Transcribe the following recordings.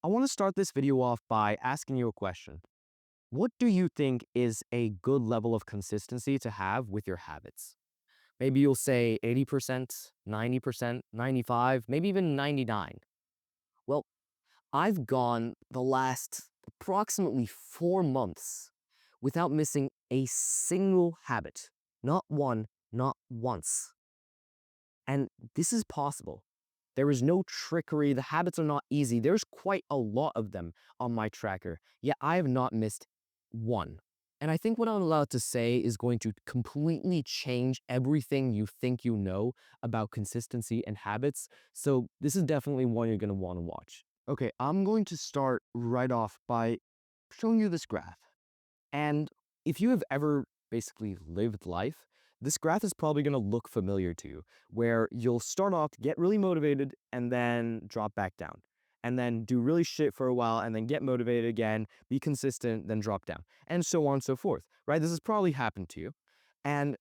I want to start this video off by asking you a question. What do you think is a good level of consistency to have with your habits? Maybe you'll say 80%, 90%, 95, maybe even 99. Well, I've gone the last approximately 4 months without missing a single habit. Not one, not once. And this is possible. There is no trickery. The habits are not easy. There's quite a lot of them on my tracker. Yet I have not missed one. And I think what I'm allowed to say is going to completely change everything you think you know about consistency and habits. So this is definitely one you're going to want to watch. Okay, I'm going to start right off by showing you this graph. And if you have ever basically lived life, this graph is probably going to look familiar to you, where you'll start off, get really motivated, and then drop back down. And then do really shit for a while, and then get motivated again, be consistent, then drop down, and so on and so forth, right? This has probably happened to you. And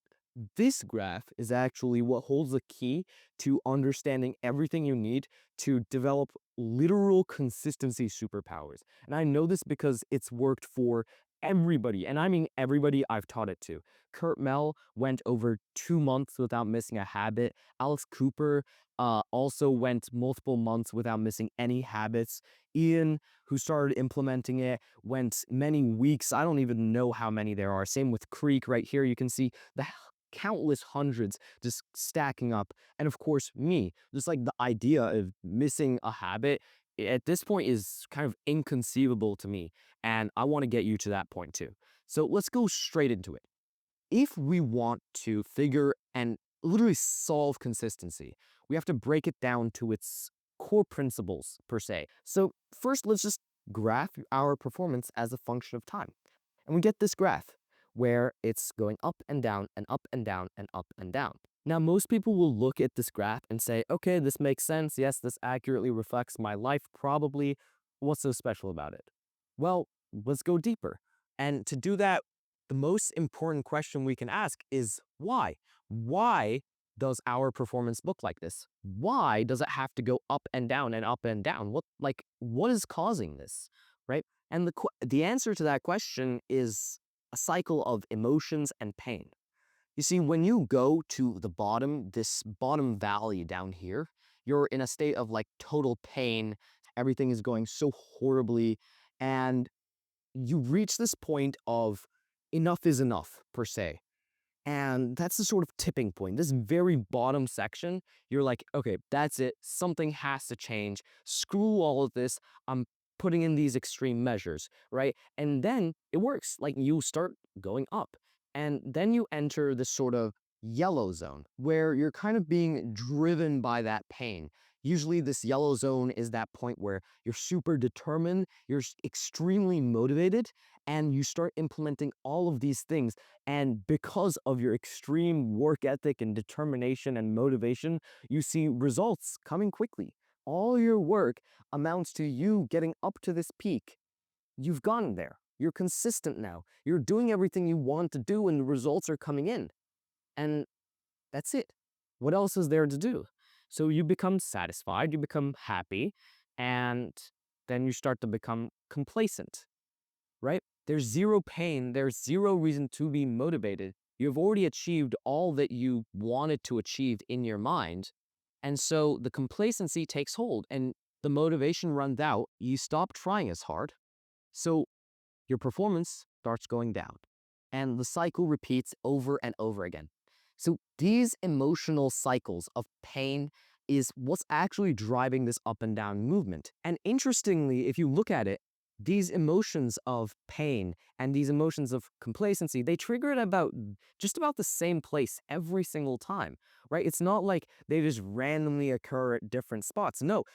this graph is actually what holds the key to understanding everything you need to develop literal consistency superpowers. And I know this because it's worked for everybody, and I mean everybody I've taught it to. Kurt Mell went over 2 months without missing a habit. Alice Cooper also went multiple months without missing any habits. Ian, who started implementing it, went many weeks. I don't even know how many there are. Same with Creek right here. You can see the countless hundreds just stacking up. And of course, me, just like the idea of missing a habit at this point is kind of inconceivable to me. And I want to get you to that point too. So let's go straight into it. If we want to figure and literally solve consistency, we have to break it down to its core principles per se. So first, let's just graph our performance as a function of time. And we get this graph where it's going up and down and up and down and up and down. Now, most people will look at this graph and say, okay, this makes sense. Yes, this accurately reflects my life, probably. What's so special about it? Well, let's go deeper. And to do that, the most important question we can ask is why? Why does our performance look like this? Why does it have to go up and down and up and down? What is causing this, right? And the answer to that question is a cycle of emotions and pain. You see, when you go to the bottom, this bottom valley down here, you're in a state of like total pain. Everything is going so horribly. And you reach this point of enough is enough, per se. And that's the sort of tipping point. This very bottom section, you're like, okay, that's it. Something has to change. Screw all of this. I'm putting in these extreme measures, right? And then it works. Like you start going up. And then you enter this sort of yellow zone where you're kind of being driven by that pain. Usually, this yellow zone is that point where you're super determined, you're extremely motivated, and you start implementing all of these things. And because of your extreme work ethic and determination and motivation, you see results coming quickly. All your work amounts to you getting up to this peak. You've gotten there. You're consistent now. You're doing everything you want to do, and the results are coming in. And that's it. What else is there to do? So you become satisfied, you become happy, and then you start to become complacent, right? There's zero pain, there's zero reason to be motivated. You've already achieved all that you wanted to achieve in your mind. And so the complacency takes hold and the motivation runs out. You stop trying as hard. So your performance starts going down. And the cycle repeats over and over again. So these emotional cycles of pain is what's actually driving this up and down movement. And interestingly, if you look at it, these emotions of pain and these emotions of complacency, they trigger at just about the same place every single time, right? It's not like they just randomly occur at different spots. No,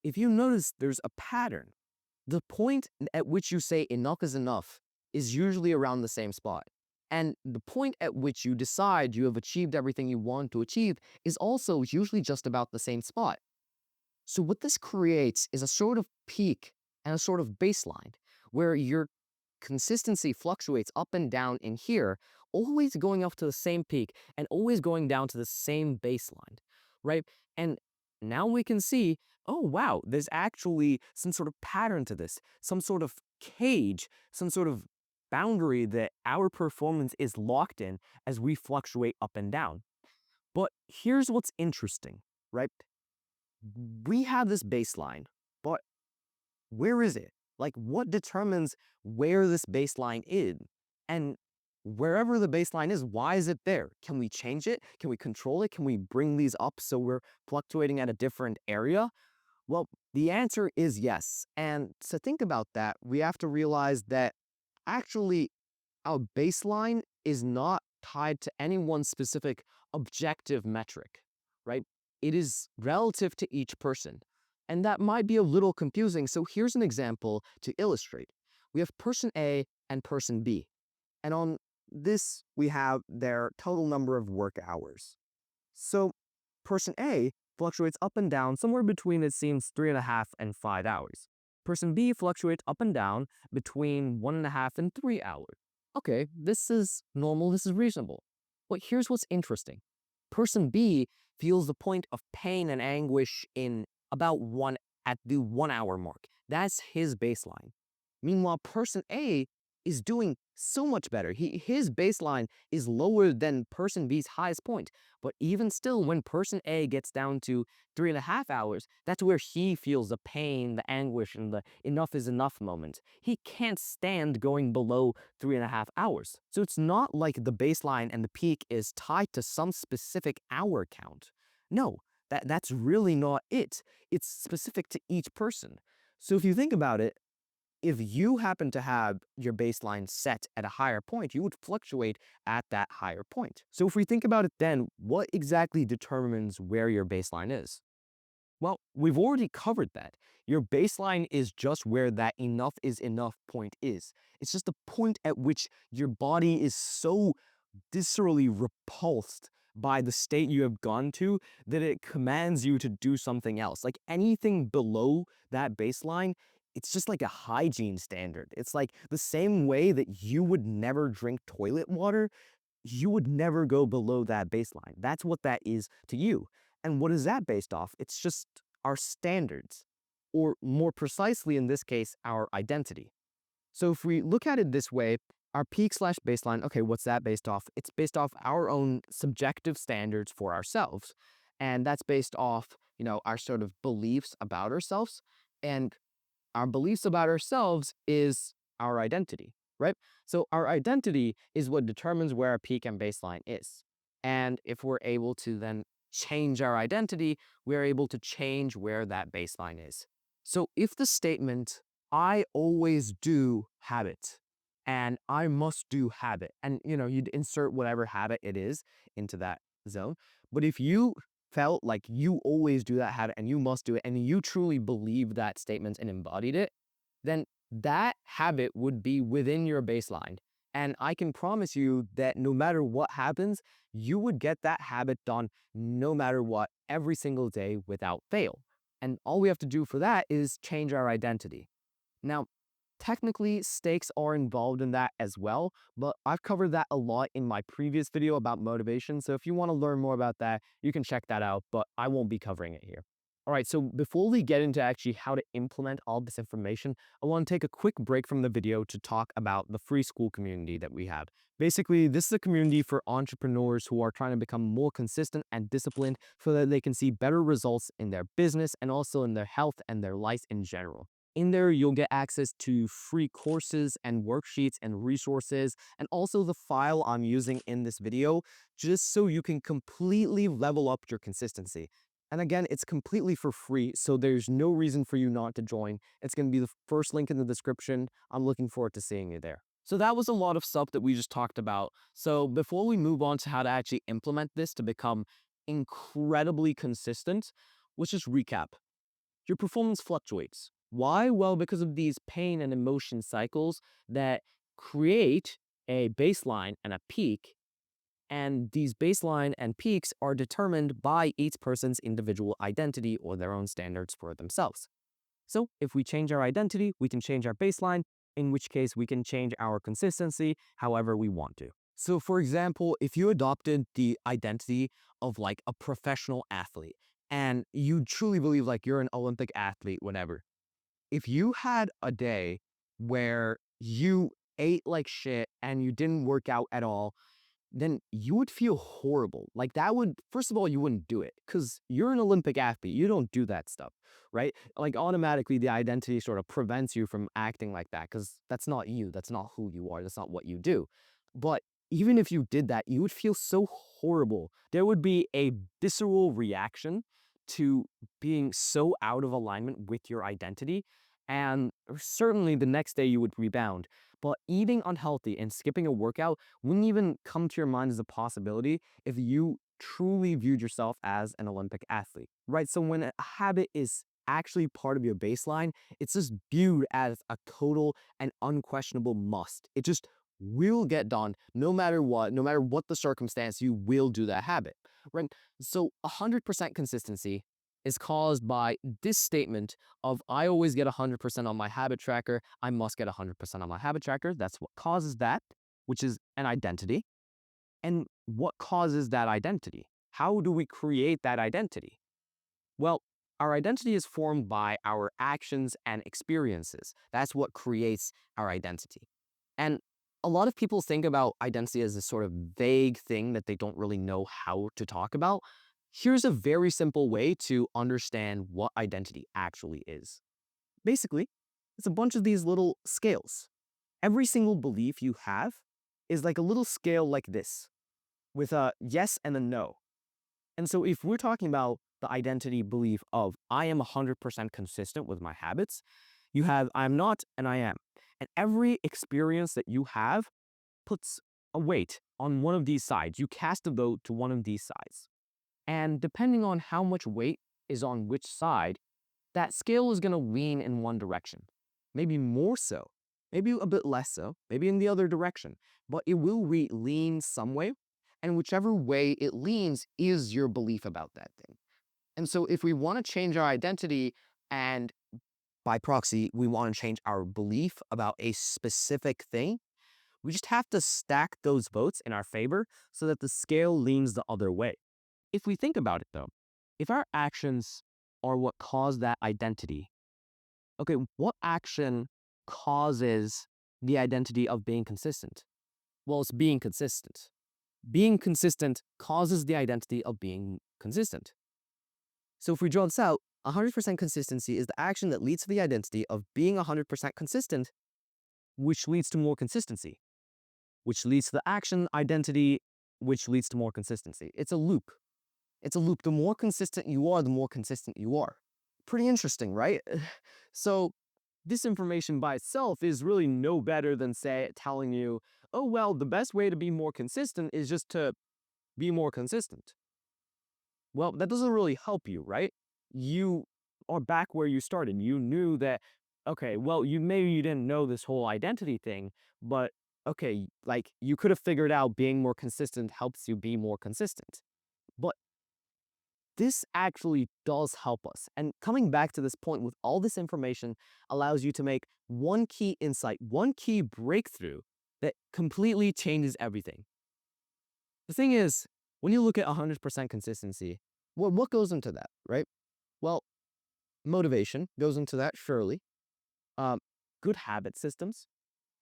if you notice, there's a pattern. The point at which you say enough is enough is usually around the same spot. And the point at which you decide you have achieved everything you want to achieve is also usually just about the same spot. So what this creates is a sort of peak and a sort of baseline where your consistency fluctuates up and down in here, always going up to the same peak and always going down to the same baseline, right? And now we can see, oh, wow, there's actually some sort of pattern to this, some sort of cage, some sort of boundary that our performance is locked in as we fluctuate up and down. But here's what's interesting, right? We have this baseline, but where is it? Like, what determines where this baseline is? And wherever the baseline is, why is it there? Can we change it? Can we control it? Can we bring these up so we're fluctuating at a different area? Well, the answer is yes. And to think about that, we have to realize that actually our baseline is not tied to any one specific objective metric, right? It is relative to each person. And that might be a little confusing. So here's an example to illustrate. We have person A and person B. And on this, we have their total number of work hours. So person A fluctuates up and down somewhere between, it seems, 3.5 and 5 hours. Person B fluctuates up and down between 1.5 and 3 hours. Okay, this is normal, this is reasonable. But here's what's interesting. Person B feels the point of pain and anguish in about at the 1 hour mark. That's his baseline. Meanwhile, person A is doing so much better. His baseline is lower than person B's highest point. But even still, when person A gets down to 3.5 hours, that's where he feels the pain, the anguish, and the enough is enough moment. He can't stand going below 3.5 hours. So it's not like the baseline and the peak is tied to some specific hour count. No, that's really not it. It's specific to each person. So if you think about it, if you happen to have your baseline set at a higher point, you would fluctuate at that higher point. So if we think about it then, what exactly determines where your baseline is? Well, we've already covered that. Your baseline is just where that enough is enough point is. It's just the point at which your body is so viscerally repulsed by the state you have gone to that it commands you to do something else. Like anything below that baseline, it's just like a hygiene standard. It's like the same way that you would never drink toilet water, you would never go below that baseline. That's what that is to you. And what is that based off? It's just our standards, or more precisely in this case, our identity. So if we look at it this way, our peak slash baseline, okay, what's that based off? It's based off our own subjective standards for ourselves. And that's based off, our sort of beliefs about ourselves. And our beliefs about ourselves is our identity, right? So our identity is what determines where our peak and baseline is. And if we're able to then change our identity, we're able to change where that baseline is. So if the statement, I always do habit and I must do habit, and you'd insert whatever habit it is into that zone. But if you felt like you always do that habit and you must do it, and you truly believe that statement and embodied it, then that habit would be within your baseline. And I can promise you that no matter what happens, you would get that habit done no matter what, every single day without fail. And all we have to do for that is change our identity. Now, technically, stakes are involved in that as well, but I've covered that a lot in my previous video about motivation. So if you want to learn more about that, you can check that out, but I won't be covering it here. All right, so before we get into actually how to implement all this information, I want to take a quick break from the video to talk about the free school community that we have. Basically, this is a community for entrepreneurs who are trying to become more consistent and disciplined so that they can see better results in their business and also in their health and their life in general. In there, you'll get access to free courses and worksheets and resources, and also the file I'm using in this video, just so you can completely level up your consistency. And again, it's completely for free, so there's no reason for you not to join. It's going to be the first link in the description. I'm looking forward to seeing you there. So that was a lot of stuff that we just talked about. So before we move on to how to actually implement this to become incredibly consistent, let's just recap. Your performance fluctuates. Why? Well, because of these pain and emotion cycles that create a baseline and a peak. And these baseline and peaks are determined by each person's individual identity or their own standards for themselves. So if we change our identity, we can change our baseline, in which case we can change our consistency however we want to. So for example, if you adopted the identity of like a professional athlete, and you truly believe like you're an Olympic athlete, whatever. If you had a day where you ate like shit and you didn't work out at all, then you would feel horrible. Like that would, first of all, you wouldn't do it because you're an Olympic athlete. You don't do that stuff, right? Like automatically the identity sort of prevents you from acting like that because that's not you. That's not who you are. That's not what you do. But even if you did that, you would feel so horrible. There would be a visceral reaction to being so out of alignment with your identity. And certainly the next day you would rebound. But eating unhealthy and skipping a workout wouldn't even come to your mind as a possibility if you truly viewed yourself as an Olympic athlete, right? So when a habit is actually part of your baseline, it's just viewed as a total and unquestionable must. It just will get done no matter what the circumstance, you will do that habit, right? So 100% consistency is caused by this statement of I always get 100% on my habit tracker. I must get 100% on my habit tracker. That's what causes that, which is an identity. And what causes that identity? How do we create that identity? Well, our identity is formed by our actions and experiences. That's what creates our identity. And a lot of people think about identity as a sort of vague thing that they don't really know how to talk about. Here's a very simple way to understand what identity actually is. Basically, it's a bunch of these little scales. Every single belief you have is like a little scale like this, with a yes and a no. And so if we're talking about the identity belief of I am 100% consistent with my habits, you have I'm not and I am. And every experience that you have puts a weight on one of these sides. You cast a vote to one of these sides. And depending on how much weight is on which side, that scale is going to lean in one direction. Maybe more so, maybe a bit less so, maybe in the other direction, but it will lean some way. And whichever way it leans is your belief about that thing. And so if we want to change our identity and by proxy, we want to change our belief about a specific thing, we just have to stack those votes in our favor so that the scale leans the other way. If we think about it though, if our actions are what cause that identity, okay, what action causes the identity of being consistent? Well, it's being consistent. Being consistent causes the identity of being consistent. So if we draw this out, 100% consistency is the action that leads to the identity of being 100% consistent, which leads to more consistency, which leads to the action identity, which leads to more consistency. It's a loop. It's a loop. The more consistent you are, the more consistent you are. Pretty interesting, right? So this information by itself is really no better than say telling you, oh, well, the best way to be more consistent is just to be more consistent. Well, that doesn't really help you, right? You are back where you started. You knew that, okay, well, maybe you didn't know this whole identity thing, but okay, like you could have figured out being more consistent helps you be more consistent. But this actually does help us. And coming back to this point with all this information allows you to make one key insight, one key breakthrough that completely changes everything. The thing is, when you look at 100% consistency, what goes into that, right? Well, motivation goes into that, surely. Um, Good habit systems.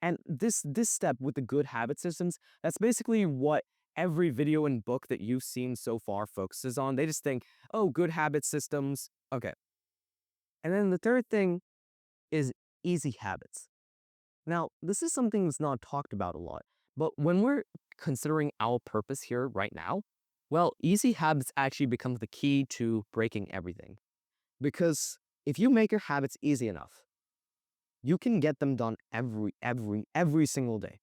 And this step with the good habit systems, that's basically what every video and book that you've seen so far focuses on. They just think, oh, good habit systems. Okay. And then the third thing is easy habits. Now, this is something that's not talked about a lot, but when we're considering our purpose here right now, well, easy habits actually becomes the key to breaking everything. Because if you make your habits easy enough, you can get them done every single day.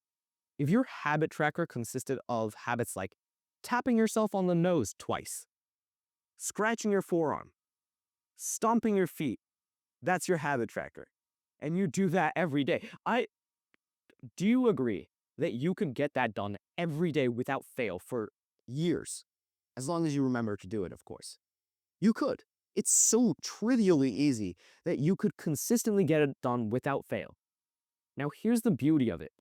If your habit tracker consisted of habits like tapping yourself on the nose twice, scratching your forearm, stomping your feet, that's your habit tracker. And you do that every day. Do you agree that you can get that done every day without fail for years? As long as you remember to do it, of course. You could. It's so trivially easy that you could consistently get it done without fail. Now, here's the beauty of it.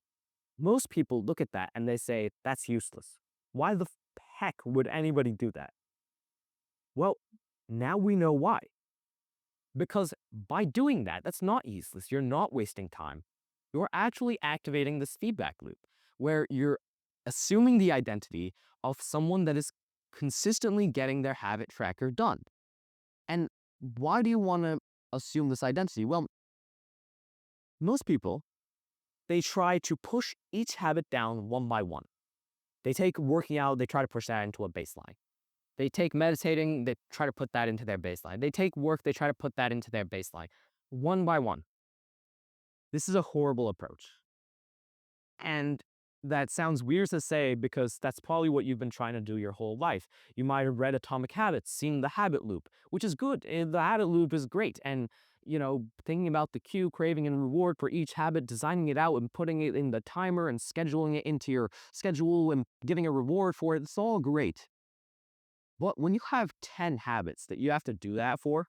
Most people look at that and they say, that's useless. Why the heck would anybody do that? Well, Now we know why. Because by doing that, that's not useless. You're not wasting time. You're actually activating this feedback loop where you're assuming the identity of someone that is consistently getting their habit tracker done. And why do you want to assume this identity? Well, most people, they try to push each habit down one by one. They take working out, they try to push that into a baseline. They take meditating, they try to put that into their baseline. They take work, they try to put that into their baseline, one by one. This is a horrible approach. And that sounds weird to say because that's probably what you've been trying to do your whole life. You might have read Atomic Habits, seen the habit loop, which is good. The habit loop is great. And, thinking about the cue, craving, and reward for each habit, designing it out and putting it in the timer and scheduling it into your schedule and giving a reward for it, it's all great. But when you have 10 habits that you have to do that for,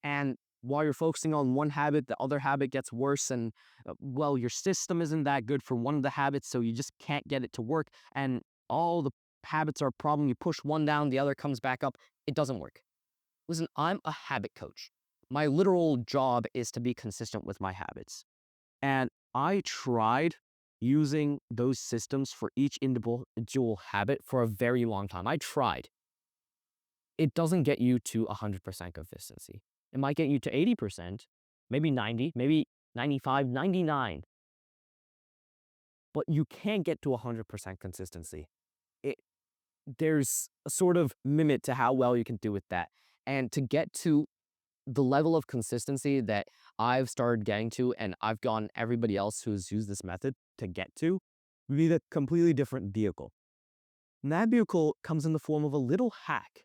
and while you're focusing on one habit, the other habit gets worse, and your system isn't that good for one of the habits, so you just can't get it to work. And all the habits are a problem. You push one down, the other comes back up. It doesn't work. Listen, I'm a habit coach. My literal job is to be consistent with my habits. And I tried using those systems for each individual habit for a very long time. I tried. It doesn't get you to 100% consistency. It might get you to 80%, maybe 90, maybe 95, 99. But you can't get to 100% consistency. It, there's a sort of limit to how well you can do with that. And to get to the level of consistency that I've started getting to, and I've gotten everybody else who's used this method to get to, would be a completely different vehicle. And that vehicle comes in the form of a little hack.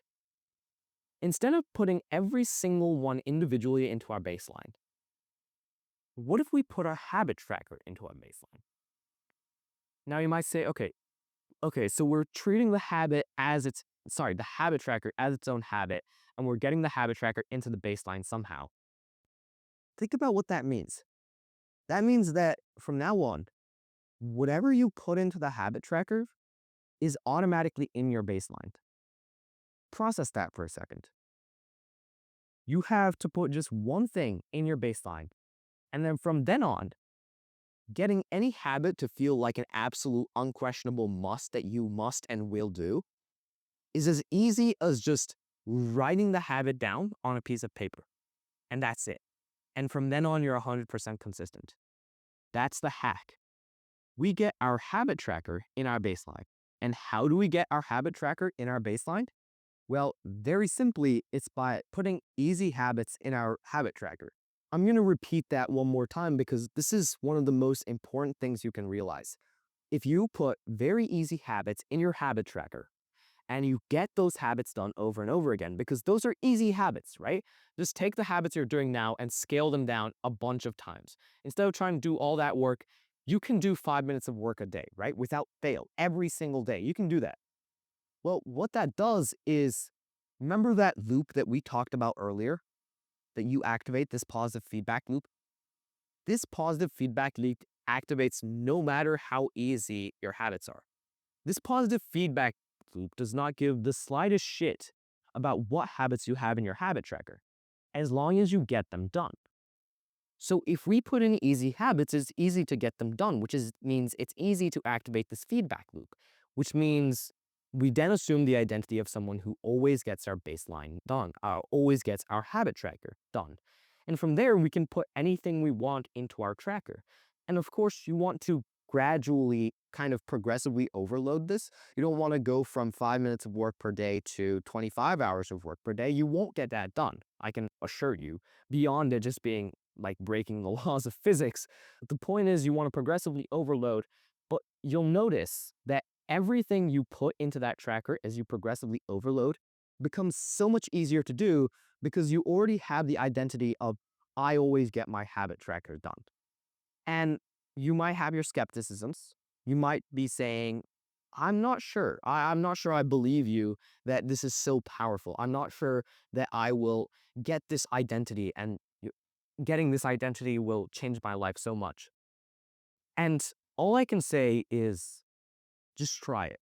Instead of putting every single one individually into our baseline, what if we put our habit tracker into our baseline? Now you might say, okay, so we're treating the habit as the habit tracker as its own habit, and we're getting the habit tracker into the baseline somehow. Think about what that means. That means that from now on, whatever you put into the habit tracker is automatically in your baseline. Process that for a second. You have to put just one thing in your baseline, and then from then on, getting any habit to feel like an absolute unquestionable must that you must and will do is as easy as just writing the habit down on a piece of paper. And that's it. And from then on, you're 100% consistent. That's the hack. We get our habit tracker in our baseline. And how do we get our habit tracker in our baseline? Well, very simply, it's by putting easy habits in our habit tracker. I'm going to repeat that one more time because this is one of the most important things you can realize. If you put very easy habits in your habit tracker and you get those habits done over and over again, because those are easy habits, right? Just take the habits you're doing now and scale them down a bunch of times. Instead of trying to do all that work, you can do 5 minutes of work a day, right? Without fail, every single day. You can do that. Well, what that does is, remember that loop that we talked about earlier? That you activate this positive feedback loop? This positive feedback loop activates no matter how easy your habits are. This positive feedback loop does not give the slightest shit about what habits you have in your habit tracker, as long as you get them done. So if we put in easy habits, it's easy to get them done, means it's easy to activate this feedback loop, which means we then assume the identity of someone who always gets our baseline done, always gets our habit tracker done. And from there, we can put anything we want into our tracker. And of course, you want to gradually kind of progressively overload this. You don't want to go from 5 minutes of work per day to 25 hours of work per day. You won't get that done, I can assure you, beyond it just being like breaking the laws of physics. The point is you want to progressively overload, but you'll notice that everything you put into that tracker as you progressively overload becomes so much easier to do because you already have the identity of, I always get my habit tracker done. And you might have your skepticisms. You might be saying, I'm not sure. I'm not sure I believe you that this is so powerful. I'm not sure that I will get this identity, and getting this identity will change my life so much. And all I can say is just try it,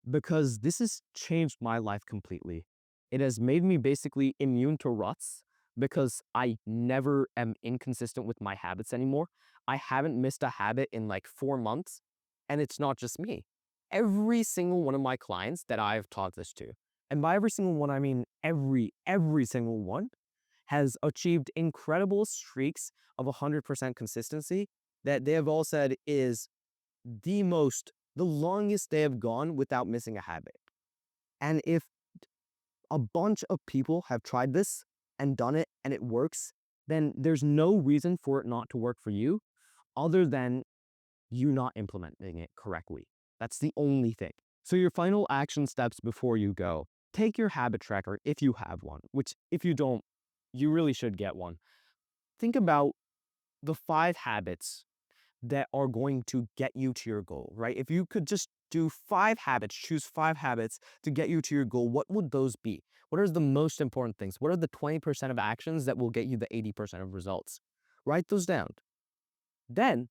because this has changed my life completely. It has made me basically immune to ruts because I never am inconsistent with my habits anymore. I haven't missed a habit in like 4 months, and it's not just me. Every single one of my clients that I've taught this to, and by every single one, I mean every single one, has achieved incredible streaks of 100% consistency that they have all said is the longest they have gone without missing a habit. And if a bunch of people have tried this and done it and it works, then there's no reason for it not to work for you other than you not implementing it correctly. That's the only thing. So your final action steps before you go, take your habit tracker if you have one, which if you don't, you really should get one. Think about the 5 habits that are going to get you to your goal, right? If you could just do 5 habits, choose 5 habits to get you to your goal, what would those be? What are the most important things? What are the 20% of actions that will get you the 80% of results? Write those down. Then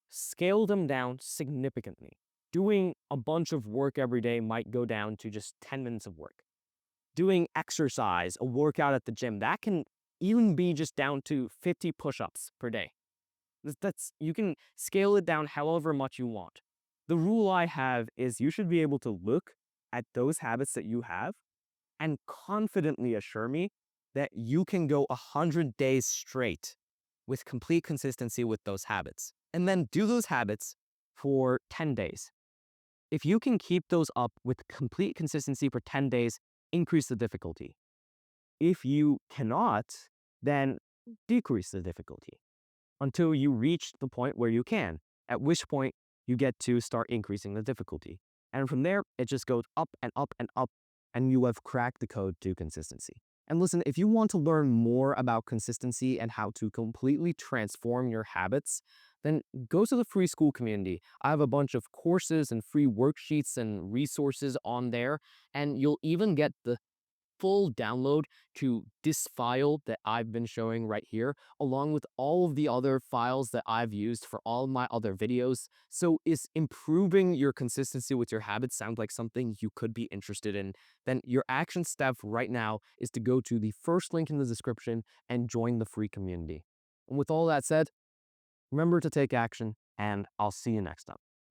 scale them down significantly. Doing a bunch of work every day might go down to just 10 minutes of work. Doing exercise, a workout at the gym, that can even be just down to 50 push-ups per day. You can scale it down however much you want. The rule I have is you should be able to look at those habits that you have and confidently assure me that you can go 100 days straight with complete consistency with those habits. And then do those habits for 10 days. If you can keep those up with complete consistency for 10 days, increase the difficulty. If you cannot, then decrease the difficulty until you reach the point where you can, at which point you get to start increasing the difficulty. And from there, it just goes up and up and up, and you have cracked the code to consistency. And listen, if you want to learn more about consistency and how to completely transform your habits, then go to the free school community. I have a bunch of courses and free worksheets and resources on there, and you'll even get the full download to this file that I've been showing right here, along with all of the other files that I've used for all of my other videos. So is improving your consistency with your habits sound like something you could be interested in? Then your action step right now is to go to the first link in the description and join the free community. And with all that said, remember to take action, and I'll see you next time.